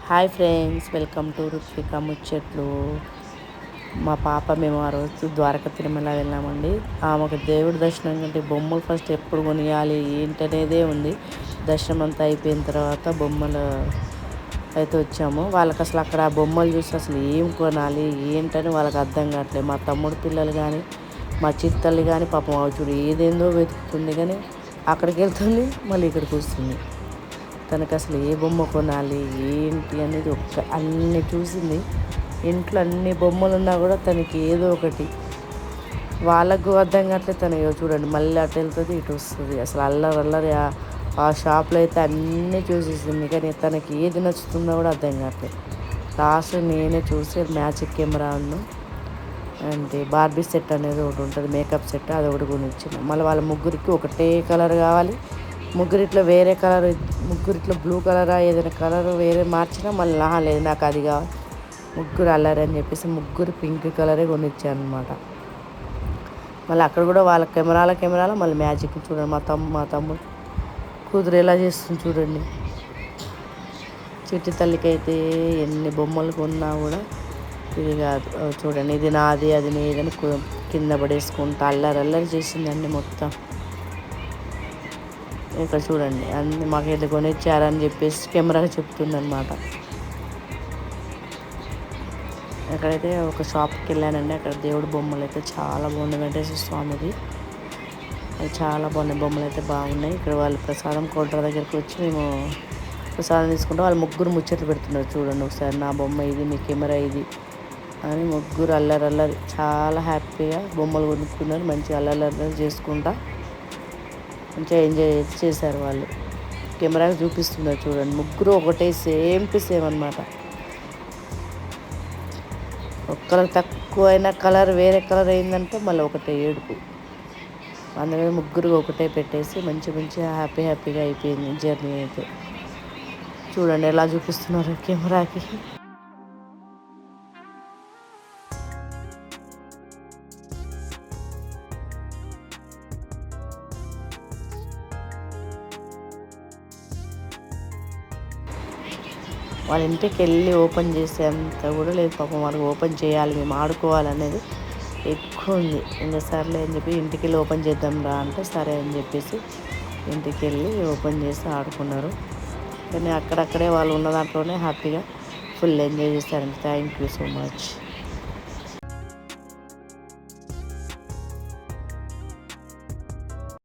Hi friends, welcome to Ruthvika ముచ్చట్లు. మా పాప మేము ఆ రోజు ద్వారకా తిరుమల వెళ్ళామండి. ఆమెకు దేవుడి దర్శనం కంటే బొమ్మలు ఫస్ట్ ఎప్పుడు కొనియాలి ఏంటనేదే ఉంది. దర్శనం అంతా అయిపోయిన తర్వాత బొమ్మలు అయితే వచ్చాము. వాళ్ళకి అసలు అక్కడ ఆ బొమ్మలు చూసి అసలు ఏం కొనాలి ఏంటని వాళ్ళకి అర్థం కావట్లేదు. మా తమ్ముడు పిల్లలు కానీ మా చిత్తల్లి కానీ పాపం చూడు ఏదేందో వెతుకుతుంది, కానీ అక్కడికి వెళ్తుంది మళ్ళీ ఇక్కడికి వస్తుంది. తనకు అసలు ఏ బొమ్మ కొనాలి ఏంటి అనేది అన్నీ చూసింది. ఇంట్లో అన్ని బొమ్మలు ఉన్నా కూడా తనకి ఏదో ఒకటి వాళ్ళకు అర్థం కావట్లేదు. తను చూడండి మళ్ళీ అటు వెళ్తుంది ఇటు వస్తుంది. అసలు అల్లరి ఆ షాప్లో అయితే అన్నీ చూసేసింది, కానీ తనకి ఏది నచ్చుతుందో కూడా అర్థం కావట్లేదు. లాస్ట్ నేనే చూసి మ్యాజిక్ కెమెరా అంటే బార్బీ సెట్ అనేది ఒకటి ఉంటుంది, మేకప్ సెట్, అది ఒకటి కొనిచ్చింది. మళ్ళీ వాళ్ళ ముగ్గురికి ఒకటే కలర్ కావాలి. ముగ్గురిట్లో వేరే కలర్, ముగ్గురిట్లో బ్లూ కలరా ఏదైనా కలర్ వేరే మార్చినా మళ్ళీ లేదు నాకు అది కావాలి. ముగ్గురు అల్లరి అని చెప్పేసి ముగ్గురు పింక్ కలరే కొనిచ్చాను అనమాట. మళ్ళీ అక్కడ కూడా వాళ్ళ కెమెరాలో మళ్ళీ మ్యాజిక్ చూడండి. మా తమ్ముడు కూతురు ఎలా చేస్తుంది చూడండి. చిట్టి తల్లికి అయితే ఎన్ని బొమ్మలు కొన్నా కూడా ఇది కాదు. చూడండి ఇది నాది అది నీదని కింద పడేసుకుంటా అల్లరి చేసిందండి మొత్తం. ఇక్కడ చూడండి అన్ని మాకు ఇది కొనిచ్చారని చెప్పేసి కెమెరాకి చెప్తుందనమాట. ఎక్కడైతే ఒక షాప్కి వెళ్ళానండి, అక్కడ దేవుడి బొమ్మలు అయితే చాలా బాగున్నాయి. వెంకటేశ్వర స్వామిది అది చాలా బాగున్నాయి, బొమ్మలు అయితే బాగున్నాయి. ఇక్కడ వాళ్ళు ప్రసాదం కౌంటర్ దగ్గరికి వచ్చి మేము ప్రసాదం తీసుకుంటే వాళ్ళు ముగ్గురు ముచ్చట్లు పెడుతున్నారు. చూడండి ఒకసారి నా బొమ్మ ఇది, మీ కెమెరా ఇది అని ముగ్గురు అల్లరి చాలా హ్యాపీగా బొమ్మలు కొనుక్కున్నారు. మంచిగా అల్లరి చేసుకుంటా మంచిగా ఎంజాయ్ చేశారు వాళ్ళు. కెమెరాకి చూపిస్తున్నారు చూడండి, ముగ్గురు ఒకటే సేమ్ టు సేమ్ అనమాట. ఒక్కరు తక్కువైన కలర్ వేరే కలర్ అయిందంటే మళ్ళీ ఒకటే ఏడుపు. అందుకని ముగ్గురు ఒకటే పెట్టేసి మంచిగా హ్యాపీగా అయిపోయింది జర్నీ అయితే. చూడండి ఎలా చూపిస్తున్నారు కెమెరాకి. వాళ్ళ ఇంటికి వెళ్ళి ఓపెన్ చేసేంత కూడా లేదు పాపం. వాళ్ళకి ఓపెన్ చేయాలి, మేము ఆడుకోవాలనేది ఎక్కువ ఉంది. ఇంకా సర్లే అని చెప్పి ఇంటికి వెళ్ళి ఓపెన్ చేద్దాం రా అంటే సరే అని చెప్పేసి ఇంటికి వెళ్ళి ఓపెన్ చేసి ఆడుకున్నారు. కానీ అక్కడక్కడే వాళ్ళు ఉన్న దాంట్లోనే హ్యాపీగా ఫుల్ ఎంజాయ్ చేస్తారండి. Thank you so much.